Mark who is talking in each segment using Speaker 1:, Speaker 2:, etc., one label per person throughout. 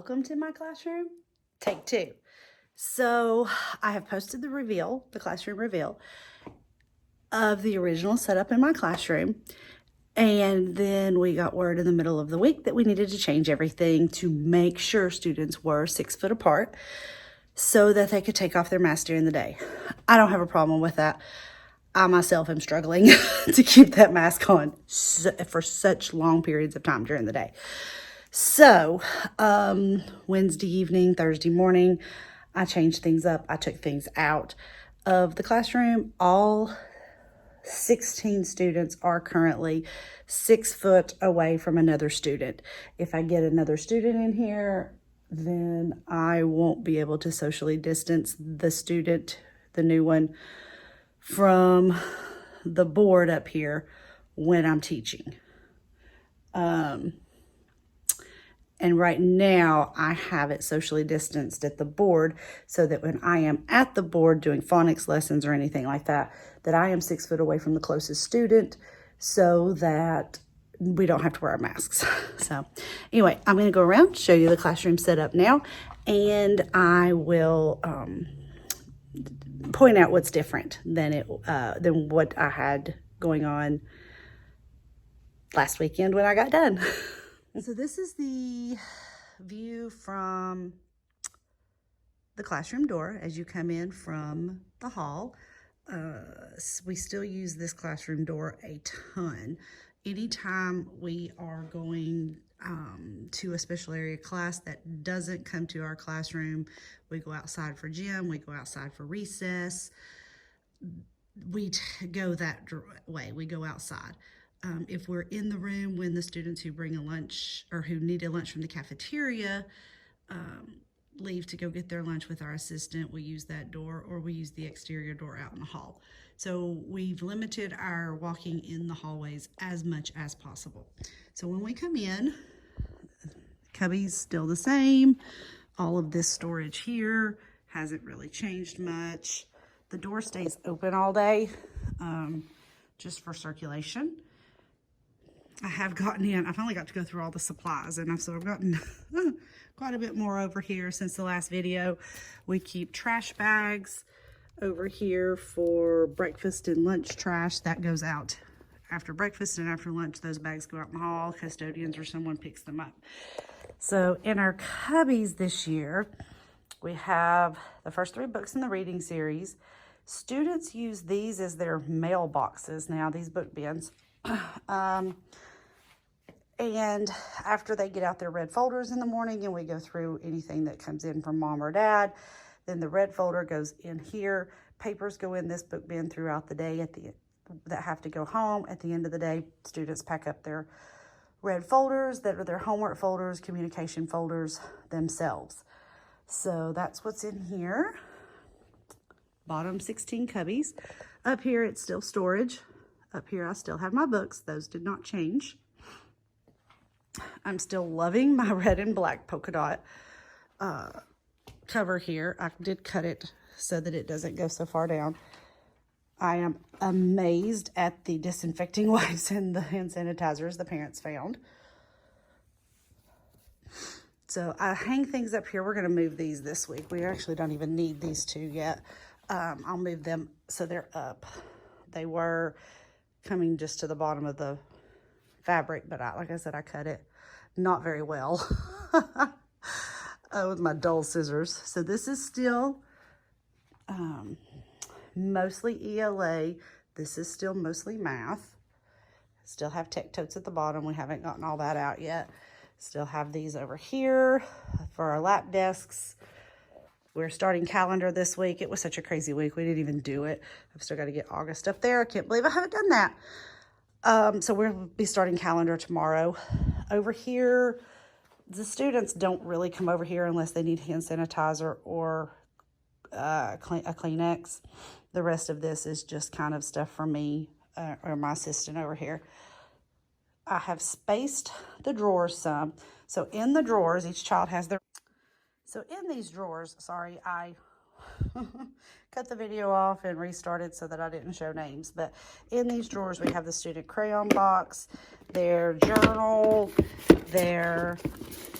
Speaker 1: Welcome to my classroom. Take two. So I have posted the classroom reveal of the original setup in my classroom. And then we got word in the middle of the week that we needed to change everything to make sure students were 6 foot apart so that they could take off their mask during the day. I don't have a problem with that. I myself am struggling to keep that mask on for such long periods of time during the day. So, Wednesday evening, Thursday morning, I changed things up. I took things out of the classroom. All 16 students are currently 6 foot away from another student. If I get another student in here, then I won't be able to socially distance the student, the new one, from the board up here when I'm teaching. And right now I have it socially distanced at the board so that when I am at the board doing phonics lessons or anything like that, that I am 6 foot away from the closest student so that we don't have to wear our masks. So anyway, I'm going to go around, show you the classroom setup now, and I will point out what's different than what I had going on last weekend when I got done. So this is the view from the classroom door as you come in from the hall. We still use this classroom door a ton. Anytime we are going to a special area class that doesn't come to our classroom, we go outside for gym, we go outside for recess. We go that way, we go outside. If we're in the room when the students who bring a lunch or who need a lunch from the cafeteria leave to go get their lunch with our assistant, we use that door, or we use the exterior door out in the hall. So we've limited our walking in the hallways as much as possible. So when we come in, cubby's still the same. All of this storage here hasn't really changed much. The door stays open all day just for circulation. I have gotten in, I finally got to go through all the supplies, and I've gotten quite a bit more over here since the last video. We keep trash bags over here for breakfast and lunch trash. That goes out after breakfast, and after lunch, those bags go out in the hall. Custodians or someone picks them up. So in our cubbies this year, we have the first 3 books in the reading series. Students use these as their mailboxes now, these book bins. And after they get out their red folders in the morning and we go through anything that comes in from mom or dad, then the red folder goes in here. Papers go in this book bin throughout the day that have to go home. At the end of the day, students pack up their red folders that are their homework folders, communication folders themselves. So that's what's in here. Bottom 16 cubbies. Up here, it's still storage. Up here, I still have my books. Those did not change. I'm still loving my red and black polka dot cover here. I did cut it so that it doesn't go so far down. I am amazed at the disinfecting wipes and the hand sanitizers the parents found. So I hang things up here. We're going to move these this week. We actually don't even need these 2 yet. I'll move them so they're up. They were coming just to the bottom of the fabric, but like I said, I cut it not very well with my dull scissors. So this is still mostly ELA. This is still mostly math. Still have tech totes at the bottom. We haven't gotten all that out yet. Still have these over here for our lap desks. We're starting calendar this week. It was such a crazy week. We didn't even do it. I've still got to get August up there. I can't believe I haven't done that. So we'll be starting calendar tomorrow. Over here, the students don't really come over here unless they need hand sanitizer or a Kleenex. The rest of this is just kind of stuff for me or my assistant over here. I have spaced the drawers some. So in the drawers, each child has their... So in these drawers, sorry, I cut the video off and restarted so that I didn't show names. But in these drawers, we have the student crayon box, their journal, their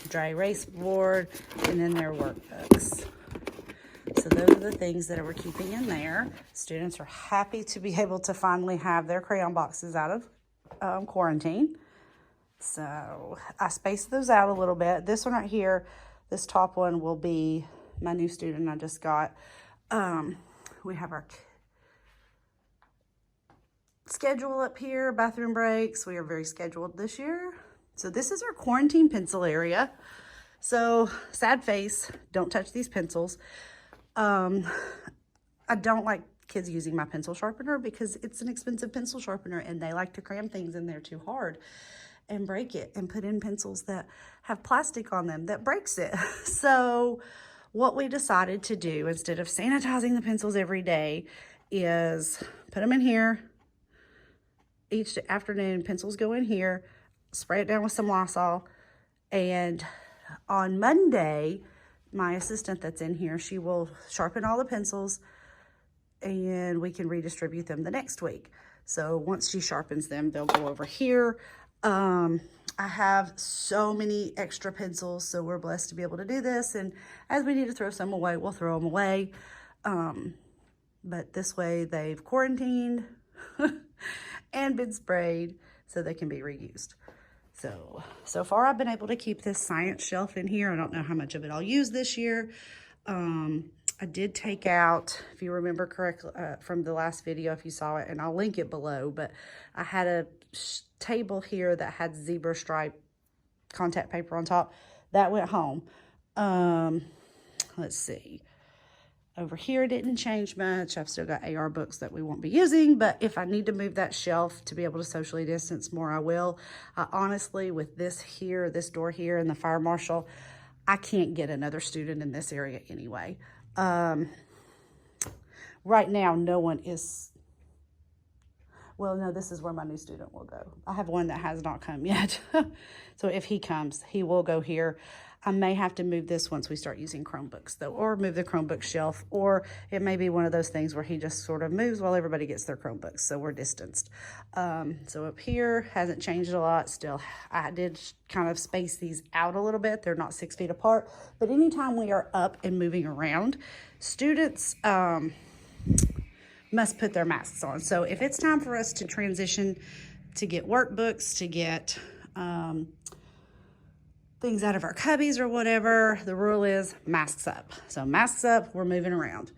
Speaker 1: dry erase board, and then their workbooks. So those are the things that we're keeping in there. Students are happy to be able to finally have their crayon boxes out of quarantine. So I spaced those out a little bit. This one right here, this top one will be my new student I just got. We have our schedule up here, bathroom breaks. We are very scheduled this year. So this is our quarantine pencil area. So sad face, don't touch these pencils. I don't like kids using my pencil sharpener because it's an expensive pencil sharpener and they like to cram things in there too hard and break it and put in pencils that have plastic on them that breaks it. So what we decided to do instead of sanitizing the pencils every day is put them in here. Each afternoon, pencils go in here, spray it down with some Lysol, and on Monday, my assistant that's in here, she will sharpen all the pencils and we can redistribute them the next week. So once she sharpens them, they'll go over here. I have so many extra pencils, so we're blessed to be able to do this. And as we need to throw some away, we'll throw them away. But this way they've quarantined and been sprayed so they can be reused. So far I've been able to keep this science shelf in here. I don't know how much of it I'll use this year. I did take out, if you remember correctly, from the last video, if you saw it, and I'll link it below, but I had a table here that had zebra stripe contact paper on top. That went home. Let's see. Over here didn't change much. I've still got AR books that we won't be using, but if I need to move that shelf to be able to socially distance more, I will. Honestly, with this here, this door here, and the fire marshal, I can't get another student in this area anyway. Right now, no one is, well, no, this is where my new student will go. I have one that has not come yet. So if he comes, he will go here. I may have to move this once we start using Chromebooks though, or move the Chromebook shelf, or it may be one of those things where he just sort of moves while everybody gets their Chromebooks, so we're distanced. So up here hasn't changed a lot still. I did kind of space these out a little bit. They're not 6 feet apart, but anytime we are up and moving around, students must put their masks on. So if it's time for us to transition to get workbooks, to get things out of our cubbies or whatever, the rule is masks up. So masks up, we're moving around.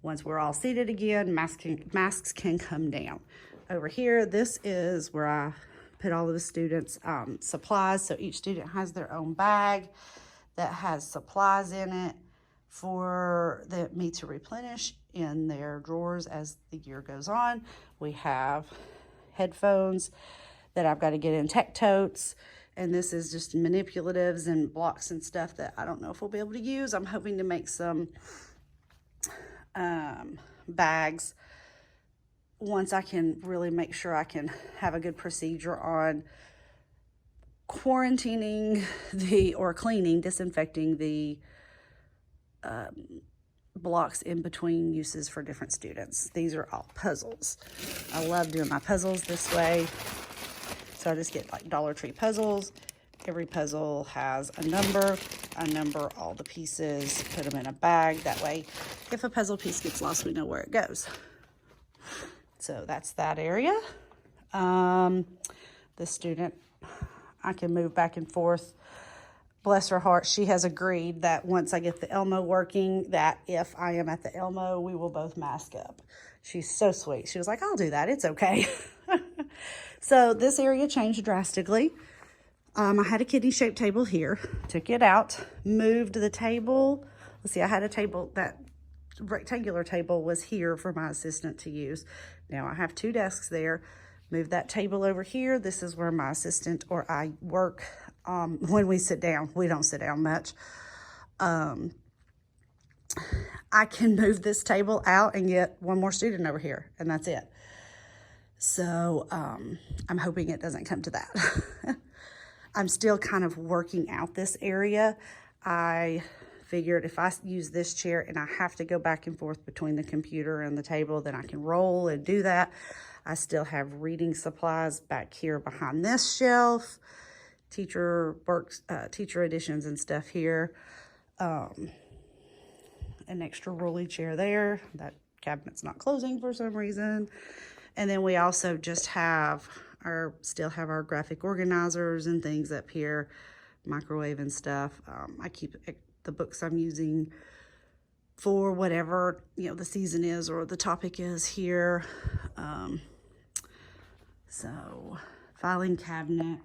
Speaker 1: Once we're all seated again, masks can come down. Over here, this is where I put all of the students' supplies. So each student has their own bag that has supplies in it for me to replenish in their drawers as the year goes on. We have headphones that I've got to get in tech totes. And this is just manipulatives and blocks and stuff that I don't know if we'll be able to use. I'm hoping to make some bags once I can really make sure I can have a good procedure on quarantining or cleaning, disinfecting the blocks in between uses for different students. These are all puzzles. I love doing my puzzles this way. So I just get like Dollar Tree puzzles. Every puzzle has a number. I number all the pieces, put them in a bag. That way, if a puzzle piece gets lost, we know where it goes. So that's that area. The student, I can move back and forth. Bless her heart, she has agreed that once I get the Elmo working, that if I am at the Elmo, we will both mask up. She's so sweet. She was like, I'll do that. It's okay. So this area changed drastically. I had a kidney-shaped table here. Took it out, moved the table. Let's see, I had a table, that rectangular table was here for my assistant to use. Now I have 2 desks there. Moved that table over here. This is where my assistant or I work when we sit down. We don't sit down much. I can move this table out and get one more student over here, and that's it. So I'm hoping it doesn't come to that. I'm still kind of working out this area. I figured if I use this chair and I have to go back and forth between the computer and the table, then I can roll and do that. I still have reading supplies back here behind this shelf, teacher editions and stuff here. An extra rolly chair there. That cabinet's not closing for some reason. And then we also just still have our graphic organizers and things up here, microwave and stuff. I keep the books I'm using for whatever, the season is or the topic is here. So filing cabinet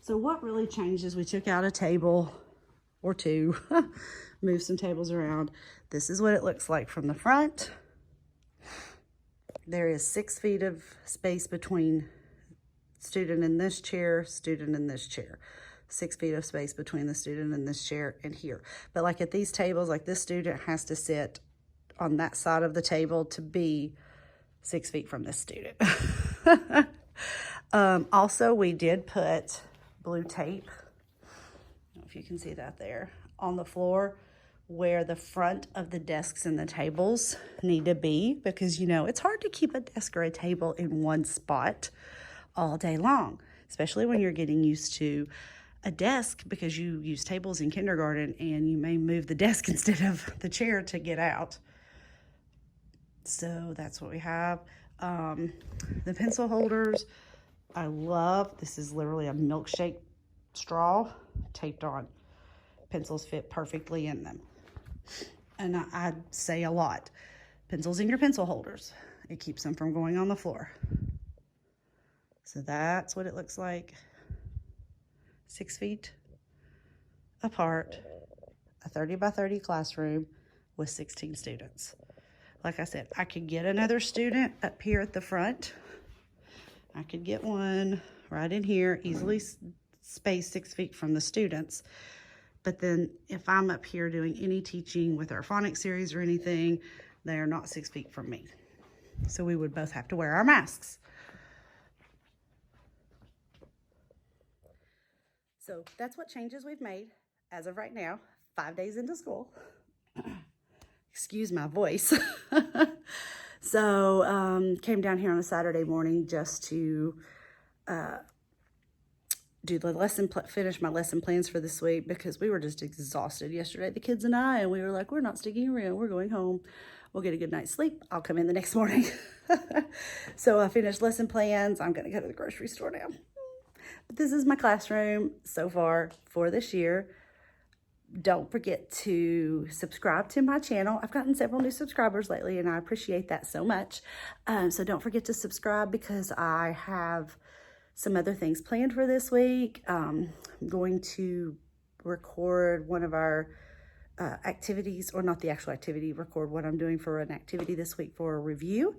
Speaker 1: so what really changed is we took out a table or two, moved some tables around. This is what it looks like from the front. There is 6 feet of space between student in this chair, student in this chair. 6 feet of space between the student in this chair and here. But like at these tables, like this student has to sit on that side of the table to be 6 feet from this student. Also, we did put blue tape, I don't know if you can see that there, on the floor where the front of the desks and the tables need to be, because it's hard to keep a desk or a table in one spot all day long, especially when you're getting used to a desk, because you use tables in kindergarten and you may move the desk instead of the chair to get out. So that's what we have. The pencil holders, I love. This is literally a milkshake straw taped on. Pencils fit perfectly in them. And I say a lot, pencils in your pencil holders. It keeps them from going on the floor. So that's what it looks like. 6 feet apart, a 30 by 30 classroom with 16 students. Like I said, I could get another student up here at the front. I could get one right in here, easily spaced 6 feet from the students. But then if I'm up here doing any teaching with our phonics series or anything, they are not 6 feet from me. So we would both have to wear our masks. So that's what changes we've made as of right now, 5 days into school. Excuse my voice. So came down here on a Saturday morning just to do the finish my lesson plans for this week, because we were just exhausted yesterday, the kids and I, and we were like, we're not sticking around, we're going home. We'll get a good night's sleep. I'll come in the next morning. So I finished lesson plans. I'm going to go to the grocery store now. But this is my classroom so far for this year. Don't forget to subscribe to my channel. I've gotten several new subscribers lately, and I appreciate that so much. So don't forget to subscribe, because I have some other things planned for this week. I'm going to record one of our activities, or not the actual activity, record what I'm doing for an activity this week for a review.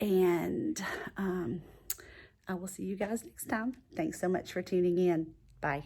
Speaker 1: And I will see you guys next time. Thanks so much for tuning in. Bye.